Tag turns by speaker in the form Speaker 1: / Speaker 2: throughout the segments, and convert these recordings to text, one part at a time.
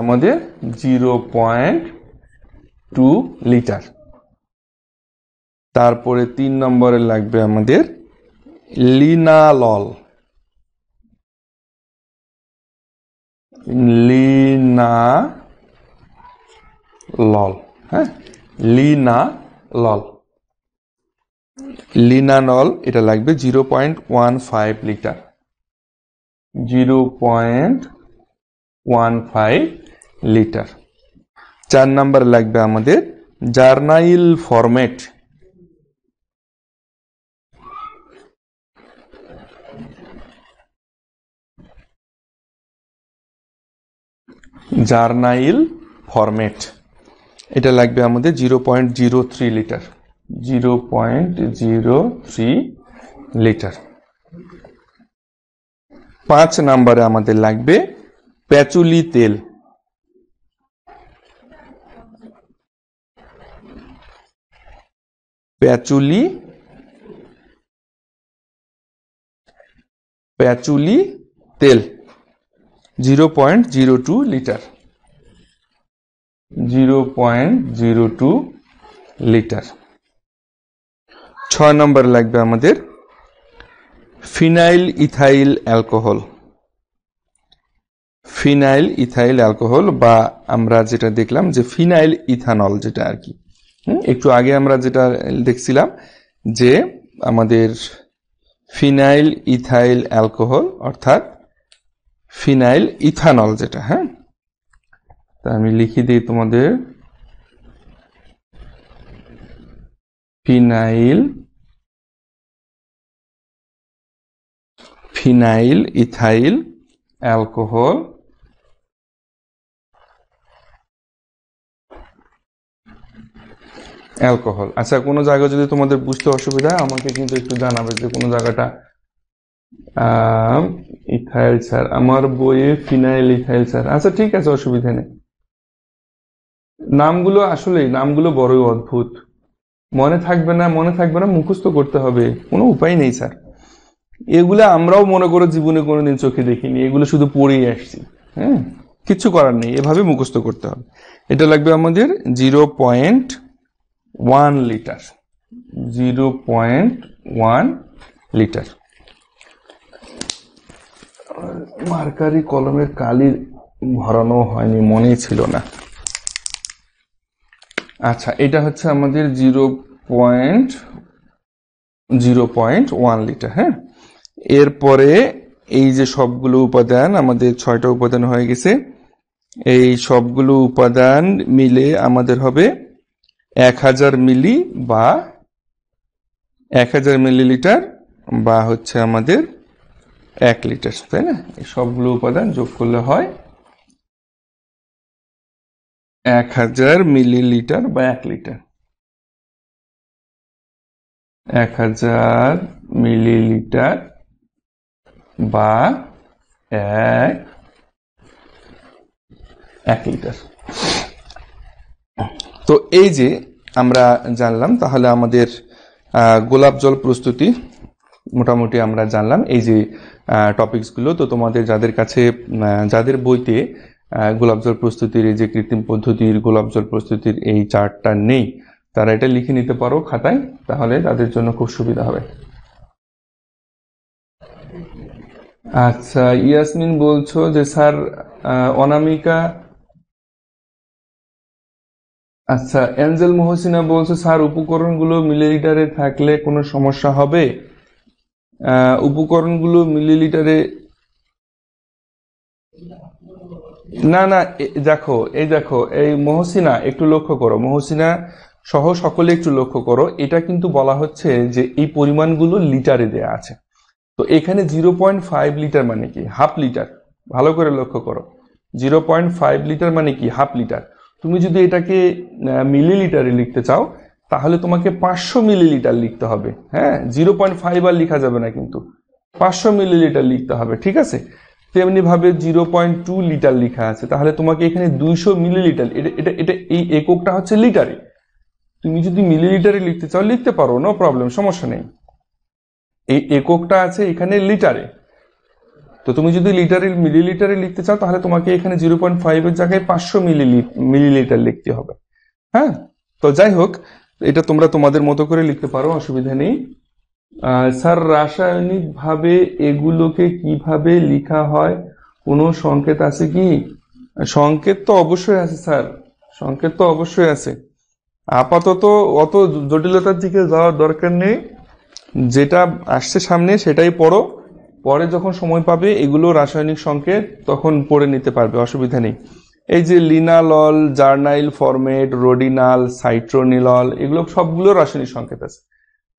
Speaker 1: আমাদের 0.2 লিটার। তারপরে 3 নম্বরে লাগবে আমাদের লিনালল। হ্যাঁ, লিনানল এটা লাগবে 0.15 লিটার। 0.15 লিটার। 4 নাম্বার লাগবে আমাদের জার্নাইল ফরম্যাট। জার্নাইল ফরম্যাট এটা লাগবে আমাদের 0.03 লিটার। 0.03 লিটার। 5 নম্বরে আমাদের লাগবে প্যাচুলি তেল। প্যাচুলি তেল 0.02 লিটার। 0.02 লিটার। 6 নম্বর লাগবে আমাদের phenyl ethyl alcohol. Phenyl ethyl alcohol বা আমরা যেটা দেখলাম যে ফিনাইল ইথানল, যেটা আর কি একটু আগে আমরা যেটা দেখছিলাম যে আমাদের ফিনাইল ইথাইল অ্যালকোহল অর্থাৎ ফিনাইল ইথানল যেটা। হ্যাঁ, তা আমি লিখে দিই তোমাদের ফিনাইল ইথাইল অ্যালকোহল আচ্ছা, কোনো জায়গা যদি তোমাদের বুঝতে অসুবিধা হয় আমাকে কিন্তু একটু জানাবে যে কোনো জায়গাটা। ইথাইল স্যার, আমার বইয়ে ফিনাইল ইথাইল স্যার। আচ্ছা ঠিক আছে, অসুবিধা নেই। নামগুলো বড়ই অদ্ভুত, মনে থাকবে না মুখস্থ করতে হবে, কোনো উপায় নেই স্যার। এগুলো আমরাও মনে করো জীবনে কোনোদিন চোখে দেখিনি, এগুলো শুধু পড়েই আসছি। হ্যাঁ, কিচ্ছু করার নেই, এভাবে মুখস্থ করতে হবে। এটা লাগবে আমাদের 0.1 লিটার। 0.1 লিটার। মার্কারি কলমের কালি ভরানো হয়নি, মনেই ছিল না। আচ্ছা, এটা হচ্ছে আমাদের 0.1 লিটার। হ্যাঁ, এরপরে এই যে সবগুলো উপাদান আমাদের 6টা উপাদান হয়ে গেছে, এই সবগুলো উপাদান মিলে আমাদের হবে 1000 মিলি বা 1000 মিলিলিটার বা হচ্ছে আমাদের 1 লিটার, তাই না? এই সবগুলো উপাদান যোগ করলে হয় 1000 মিলিলিটার বা 1 লিটার। 1000 মিলিলিটার বা 1 লিটার। তো এই যে আমরা জানলাম, তাহলে আমাদের গোলাপ জল প্রস্তুতি মোটামুটি আমরা জানলাম এই যে টপিকসগুলো। তো তোমাদের যাদের বইতে গোলাপ জল প্রস্তুতির এই যে কৃত্রিম পদ্ধতির গোলাপ জল প্রস্তুতির এই চার্টটা নেই, তারা এটা লিখে নিতে পারো খাতায়, তাহলে তাদের জন্য খুব সুবিধা হবে। আচ্ছা, ইয়াসমিন বলছো যে স্যার অনামিকা, আচ্ছা এঞ্জেল মহসিনা বলছো স্যার উপকরণগুলো মিলিলিটারে থাকলে কোনো সমস্যা হবে? উপকরণগুলো মিলিলিটারে না, দেখো এই মহসিনা একটু লক্ষ্য করো, মহসিনা সহ সকলে একটু লক্ষ্য করো, এটা কিন্তু বলা হচ্ছে যে এই পরিমাণগুলো লিটারে দেয়া আছে। তো এখানে 0.5 লিটার মানে কি হাফ লিটার, ভালো করে লক্ষ্য করো। 0.5 লিটার মানে কি হাফ লিটার। তুমি যদি এটাকে মিলিলিটারে লিখতে চাও তাহলে তোমাকে 500 মিলিলিটার লিখতে হবে। হ্যাঁ, 0.5 আর লেখা যাবে না, কিন্তু 500 মিলিলিটার লিখতে হবে, ঠিক আছে? তেমনি ভাবে 0.2 লিটার লেখা আছে, তাহলে তোমাকে এখানে 200 মিলিলিটার, এটা এই এককটা হচ্ছে লিটারে। তুমি যদি মিলিলিটারে লিখতে চাও লিখতে পারো, নো প্রবলেম, সমস্যা নেই। এই এককটা আছে এখানে লিটারে। তো তুমি যদি মিলিলিটারে লিখতে চাও তাহলে তোমাকে এখানে 0.5 এর জায়গায় 500 মিলিলিটার লিখতে হবে। হ্যাঁ, তো যাই হোক, এটা তোমরা তোমাদের মতো করে লিখতে পারো, অসুবিধা নেই। স্যার, রাসায়নিক ভাবে এগুলোকে কিভাবে লেখা হয়, কোনো সংকেত আছে কি? সংকেত তো অবশ্যই আছে স্যার, সংকেত তো অবশ্যই আছে। আপাতত অত জটিলতার দিকে যাওয়ার দরকার নেই, যেটা আসছে সামনে সেটাই পড়ো, পরে যখন সময় পাবে এগুলো রাসায়নিক সংকেত তখন পড়ে নিতে পারবে, অসুবিধা নেই। এই যে লিনালল, জার্নাইল ফরমেট, রোডিনাল, সাইট্রোনিলল, এগুলো সবগুলো রাসায়নিক সংকেত আছে।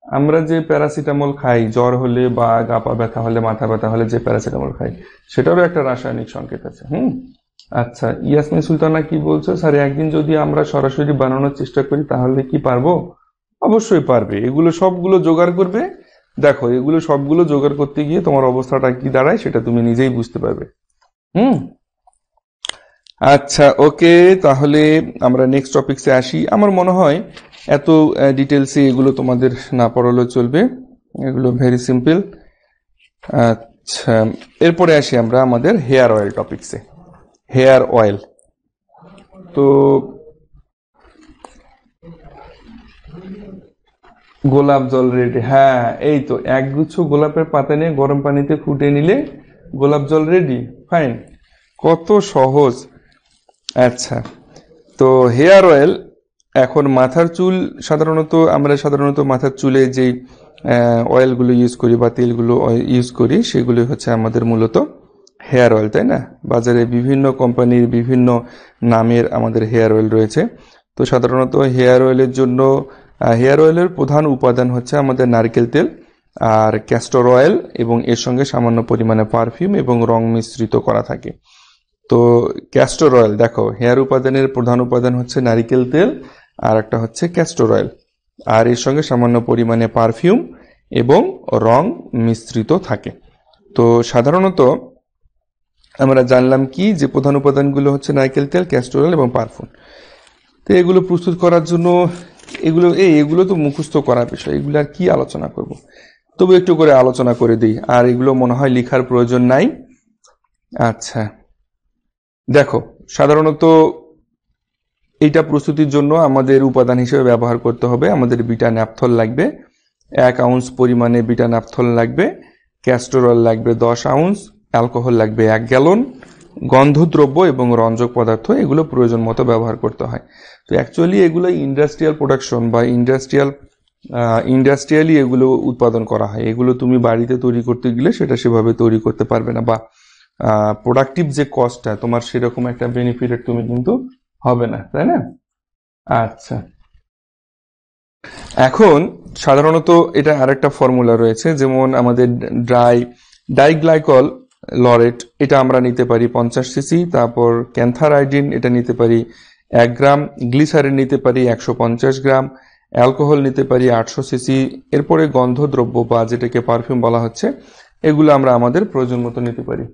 Speaker 1: আমরা যে প্যারাসিটামল খাই জ্বর হলে বা গা পা ব্যথা হলে, মাথা ব্যথা হলে যে প্যারাসিটামল খাই, সেটারও একটা রাসায়নিক সংকেত আছে। আচ্ছা, ইয়াসমিন সুলতানা কি বলছো? স্যার, একদিন যদি আমরা সরাসরি বানানোর চেষ্টা করি তাহলে কি পারবো? অবশ্যই পারবে, এগুলো সবগুলো জোগাড় করবে। দেখো, এগুলো সবগুলো জোগাড় করতে গিয়ে তোমার অবস্থাটা কি দাঁড়ায় সেটা তুমি নিজেই বুঝতে পারবে। আচ্ছা, ওকে, তাহলে আমরা নেক্সট টপিকসে আসি। আমার মনে হয় এত ডিটেলসে এগুলো তোমাদের না পড়ালেও চলবে, এগুলো ভেরি সিম্পল। আচ্ছা, এরপরে আসি আমরা আমাদের হেয়ার অয়েল টপিকসে। হেয়ার অয়েল, তো গোলাপ জল রেডি। হ্যাঁ, এই তো একগুচ্ছ গোলাপের পাতা নিয়ে গরম পানিতে ফুটে নিলে গোলাপ জল রেডি। ফাইন, কত সহজ। আচ্ছা, তো হেয়ার অয়েল, এখন মাথার চুল আমরা সাধারণত মাথার চুলে যে অয়েলগুলো ইউজ করি বা তেলগুলো ইউজ করি সেগুলো হচ্ছে আমাদের মূলত হেয়ার অয়েল, তাই না? বাজারে বিভিন্ন কোম্পানির বিভিন্ন নামের আমাদের হেয়ার অয়েল রয়েছে। তো সাধারণত হেয়ার অয়েলের প্রধান উপাদান হচ্ছে আমাদের নারকেল তেল আর ক্যাস্টর অয়েল, এবং এর সঙ্গে সামান্য পরিমাণে পারফিউম এবং রং মিশ্রিত করা থাকে। তো ক্যাস্টর অয়েল, দেখো, হেয়ার উপাদানের প্রধান উপাদান হচ্ছে নারিকেল তেল আর একটা হচ্ছে ক্যাস্টর অয়েল, আর এর সঙ্গে সামান্য পরিমাণে পারফিউম এবং রং মিশ্রিত থাকে। তো সাধারণত আমরা জানলাম কি যে প্রধান উপাদানগুলো হচ্ছে নারকেল তেল, ক্যাস্টর অয়েল এবং পারফিউম। তো এগুলো প্রস্তুত করার জন্য এগুলো তো মুখস্থ করার বিষয়, এগুলো আর কি আলোচনা করব, তবু একটু করে আলোচনা করে দিই, আর এগুলো মনে হয় লেখার প্রয়োজন নাই। আচ্ছা, দেখো, সাধারণত এইটা প্রস্তুতির জন্য আমাদের উপাদান হিসেবে ব্যবহার করতে হবে, আমাদের বিটা ন্যাপথল লাগবে 1 আউন্স পরিমাণে, বিটা ন্যাপথল লাগবে, ক্যাস্টর অয়েল লাগবে 10 আউন্স, অ্যালকোহল লাগবে 1 গ্যালন, গন্ধদ্রব্য এবং রঞ্জক পদার্থ এগুলো প্রয়োজন মতো ব্যবহার করতে হয়। তো অ্যাকচুয়ালি এগুলো ইন্ডাস্ট্রিয়াল প্রোডাকশন বা ইন্ডাস্ট্রিয়ালি এগুলো উৎপাদন করা হয়। এগুলো তুমি বাড়িতে তৈরি করতে গেলে সেটা সেভাবে তৈরি করতে পারবে না, বা প্রোডাক্টিভ যে কস্টটা তোমার সেরকম একটা বেনিফিটেড তুমি কিন্তু হবে না, তাই না? আচ্ছা, এখন সাধারণত এটা আরেকটা ফর্মুলা রয়েছে, যেমন আমাদের ডাইগ্লাইকল লরেট, এটা আমরা নিতে পারি 50 সিসি, তারপর ক্যান্থারাইডিন এটা নিতে পারি 1 গ্রাম, গ্লিসারিন নিতে পারি 150 গ্রাম, অ্যালকোহল নিতে পারি 800 সিসি। এরপরে গন্ধদ্রব্য বা যেটাকে পারফিউম বলা হচ্ছে, এগুলো আমরা আমাদের প্রয়োজন মতো নিতে পারি।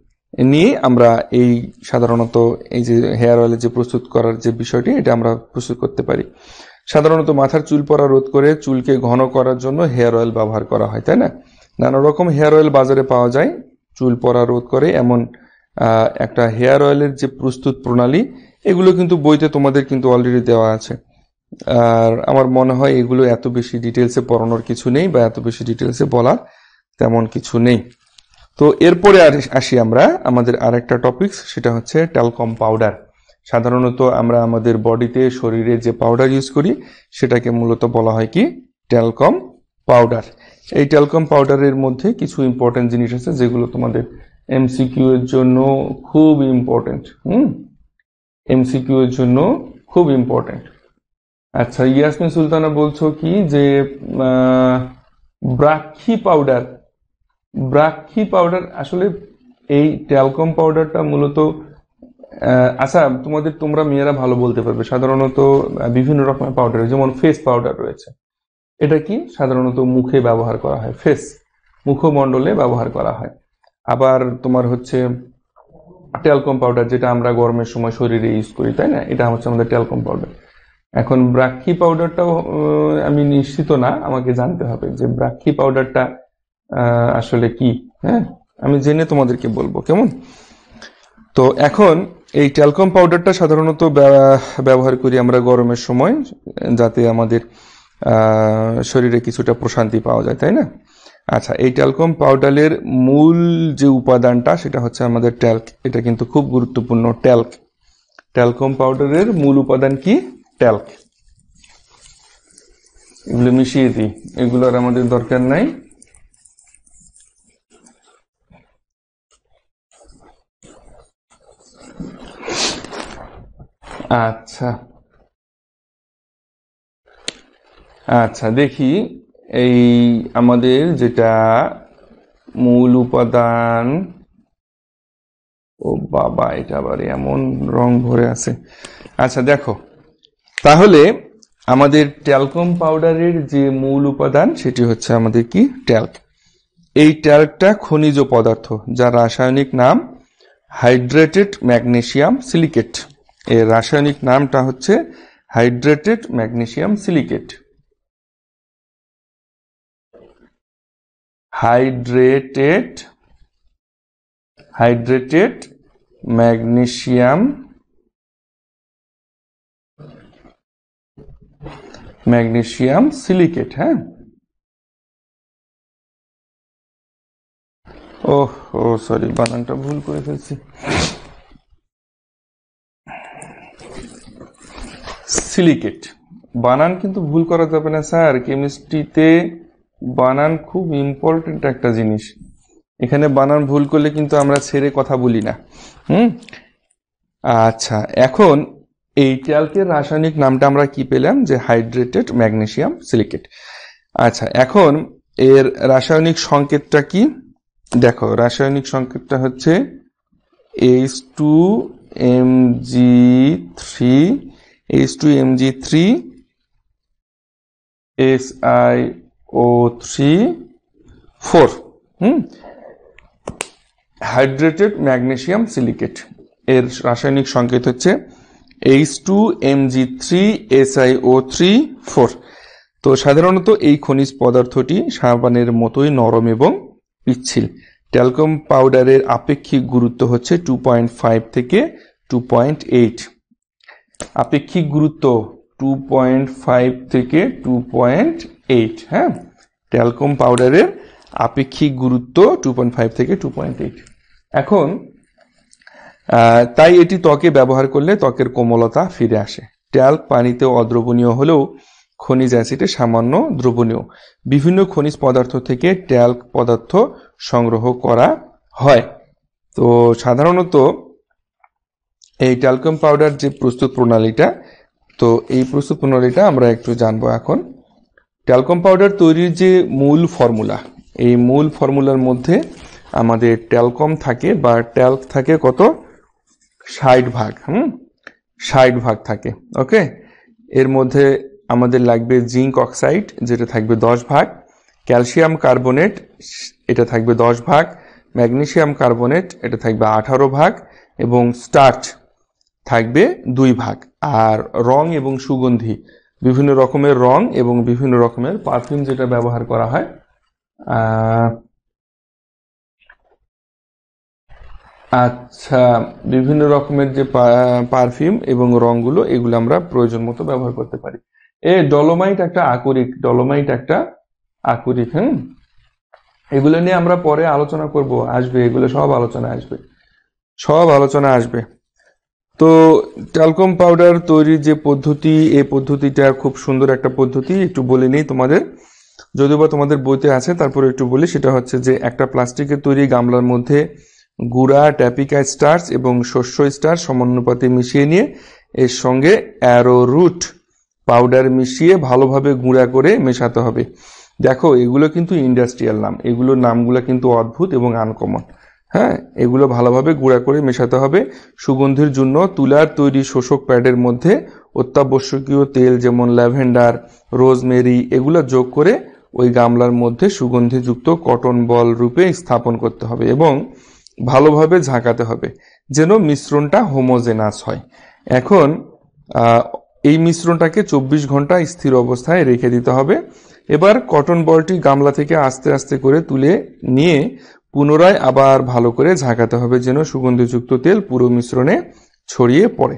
Speaker 1: নিয়ে আমরা এই সাধারণত এই যে হেয়ার অয়েলের যে প্রস্তুত করার যে বিষয়টি, এটা আমরা প্রস্তুত করতে পারি। সাধারণত মাথার চুল পড়া রোধ করে চুলকে ঘন করার জন্য হেয়ার অয়েল ব্যবহার করা হয়, তাই না? নানা রকম হেয়ার অয়েল বাজারে পাওয়া যায় চুল পড়া রোধ করে এমন একটা হেয়ার অয়েলের যে প্রস্তুত প্রণালী, এগুলো কিন্তু বইতে তোমাদের কিন্তু অলরেডি দেওয়া আছে। আর আমার মনে হয় এগুলো এত বেশি ডিটেলসে পড়ানোর কিছু নেই, বা এত বেশি ডিটেলসে বলার তেমন কিছু নেই। তো এরপরে আসি আমরা আমাদের আরেকটা টপিকস, সেটা হচ্ছে ট্যালকম পাউডার। সাধারণত আমরা আমাদের বডিতে, শরীরে যে পাউডার ইউজ করি সেটাকে মূলত বলা হয় কি ট্যালকম পাউডার। এই ট্যালকম পাউডারের মধ্যে কিছু ইম্পর্টেন্ট জিনিস আছে যেগুলো তোমাদের এমসিকিউ এর জন্য খুব ইম্পর্টেন্ট। এমসিকিউ এর জন্য খুব ইম্পর্টেন্ট। আচ্ছা, ইয়াসমিন সুলতানা বলছো কি যে ব্রাক্ষী পাউডার, আসলে এই ট্যালকম পাউডারটা মূলত আচ্ছা, তোমরা মেয়েরা ভালো বলতে পারবে। সাধারণত বিভিন্ন রকমের পাউডার, যেমন ফেস পাউডার রয়েছে, এটা কি সাধারণত মুখে ব্যবহার করা হয়, মুখমণ্ডলে ব্যবহার করা হয়। আবার তোমার হচ্ছে ট্যালকম পাউডার, যেটা আমরা গরমের সময় শরীরে ইউজ করি, তাই না? এটা হচ্ছে আমাদের ট্যালকম পাউডার। এখন ব্রাক্ষী পাউডারটাও আমি নিশ্চিত না, আমাকে জানতে হবে যে ব্রাক্ষী পাউডারটা আসলে কি। হ্যাঁ, আমি জেনে তোমাদেরকে বলবো, কেমন? তো এখন এই ট্যালকম পাউডারটা সাধারণত ব্যবহার করি আমরা গরমের সময়, যাতে আমাদের শরীরে কিছুটা প্রশান্তি পাওয়া যায়, তাই না? আচ্ছা, এই ট্যালকম পাউডারের মূল যে উপাদানটা সেটা হচ্ছে আমাদের ট্যাল্ক। এটা কিন্তু খুব গুরুত্বপূর্ণ। ট্যালকম পাউডারের মূল উপাদান কি? ট্যাল্ক। এগুলো মিশিয়ে দিই, এগুলোর আমাদের দরকার নাই। আচ্ছা আচ্ছা, দেখি এই আমাদের যেটা মূল উপাদান, ও বাবা এটা আবার এমন রং ভরে আছে। আচ্ছা দেখো, তাহলে আমাদের ট্যালকম পাউডারের যে মূল উপাদান সেটি হচ্ছে আমাদের কি? ট্যাল্ক। এই ট্যাল্কটা খনিজ পদার্থ, যার রাসায়নিক নাম হাইড্রেটেড ম্যাগনেসিয়াম সিলিকেট। এর রাসায়নিক নামটা হচ্ছে hydrated magnesium silicate. Hydrated magnesium silicate. হ্যাঁ, ও সরি, বানানটা ভুল করে ফেলছি। সিলিকেট বানান কিন্তু ভুল করা যাবে না স্যার, কেমিস্ট্রিতে বানান খুব ইম্পর্টেন্ট একটা জিনিস। এখানে বানান ভুল করলে কিন্তু আমরা ছেড়ে কথা বলি না। আচ্ছা, এখন এই ট্যাল্কের রাসায়নিক নামটা আমরা কি পেলাম? যে হাইড্রেটেড ম্যাগনেসিয়াম সিলিকেট। আচ্ছা, এখন এর রাসায়নিক সংকেতটা কি? দেখো, রাসায়নিক সংকেতটা হচ্ছে H2Mg3 SiO3 hydrated magnesium silicate. এর রাসায়নিক সংকেত হচ্ছে H2Mg3SiO3 তো সাধারণত এই খনিজ পদার্থটি সাবানের মতোই নরম এবং পিচ্ছিল। ট্যালকম পাউডারের আপেক্ষিক গুরুত্ব হচ্ছে 2.5 থেকে 2.8। আপেক্ষিক গুরুত্ব 2.5 থেকে 2.8। হ্যাঁ, ট্যালকম পাউডারের আপেক্ষিক গুরুত্ব 2.5 থেকে 2.8। এখন তাই এটি ত্বকে ব্যবহার করলে ত্বকের কোমলতা ফিরে আসে। ট্যাল্ক পানিতে অদ্রবণীয় হলেও খনিজ অ্যাসিডে সামান্য দ্রবণীয়। বিভিন্ন খনিজ পদার্থ থেকে ট্যাল্ক পদার্থ সংগ্রহ করা হয়। তো সাধারণত এই ট্যালকম পাউডার যে প্রস্তুত প্রণালীটা, তো এই প্রস্তুত প্রণালীটা আমরা একটু জানবো এখন। ট্যালকম পাউডার তৈরির যে মূল ফর্মুলা, এই মূল ফর্মুলার মধ্যে আমাদের ট্যালকম থাকে বা ট্যাল্ক থাকে কত? 60 ভাগ। 60 ভাগ থাকে। ওকে, এর মধ্যে আমাদের লাগবে জিঙ্ক অক্সাইড, যেটা থাকবে 10 ভাগ, ক্যালসিয়াম কার্বনেট, এটা থাকবে 10 ভাগ, ম্যাগনেসিয়াম কার্বনেট, এটা থাকবে 18 ভাগ, এবং স্টার্চ থাকবে 2 ভাগ। আর রং এবং সুগন্ধি, বিভিন্ন রকমের রং এবং বিভিন্ন রকমের পারফিউম যেটা ব্যবহার করা হয়, আচ্ছা, বিভিন্ন রকমের যে পারফিউম এবং রংগুলো, এগুলো আমরা প্রয়োজন মতো ব্যবহার করতে পারি। ডলোমাইট একটা আকরিক। এগুলো নিয়ে আমরা পরে আলোচনা করব, আসবে, এগুলো সব আলোচনা আসবে। তো ট্যালকম পাউডার তৈরির যে পদ্ধতি, এই পদ্ধতিটা খুব সুন্দর একটা পদ্ধতি। একটু বলে নেই তোমাদের, যদিও বা তোমাদের বইতে আছে, তারপরে একটু বলি। সেটা হচ্ছে যে একটা প্লাস্টিকের তৈরি গামলার মধ্যে গুঁড়া ট্যাপিকা স্টার্চ এবং শস্য স্টার্চ সমানুপাতে মিশিয়ে নিয়ে এর সঙ্গে অ্যারোরুট পাউডার মিশিয়ে ভালোভাবে গুঁড়া করে মেশাতে হবে। দেখো, এগুলো কিন্তু ইন্ডাস্ট্রিয়াল নাম, এগুলোর নামগুলো কিন্তু অদ্ভুত এবং আনকমন। হ্যাঁ, এগুলো ভালোভাবে গুঁড়া করে মেশাতে হবে। সুগন্ধির জন্য তুলার তৈরি শোষক প্যাডের মধ্যে অত্যাবশ্যকীয় তেল যেমন ল্যাভেন্ডার, রোজমেরি এগুলো যোগ করে ওই গামলার মধ্যে সুগন্ধিযুক্ত কটন বল রূপে স্থাপন করতে হবে এবং ভালোভাবে ঝাঁকাতে হবে যেন মিশ্রণটা হোমোজেনাস হয়। এখন এই মিশ্রণটাকে 24 ঘন্টা স্থির অবস্থায় রেখে দিতে হবে। এবার কটন বলটি গামলা থেকে আস্তে আস্তে করে তুলে নিয়ে পুনরায় আবার ভালো করে ঝাঁকাতে হবে যেন সুগন্ধিযুক্ত তেল পুরো মিশ্রণে ছড়িয়ে পড়ে।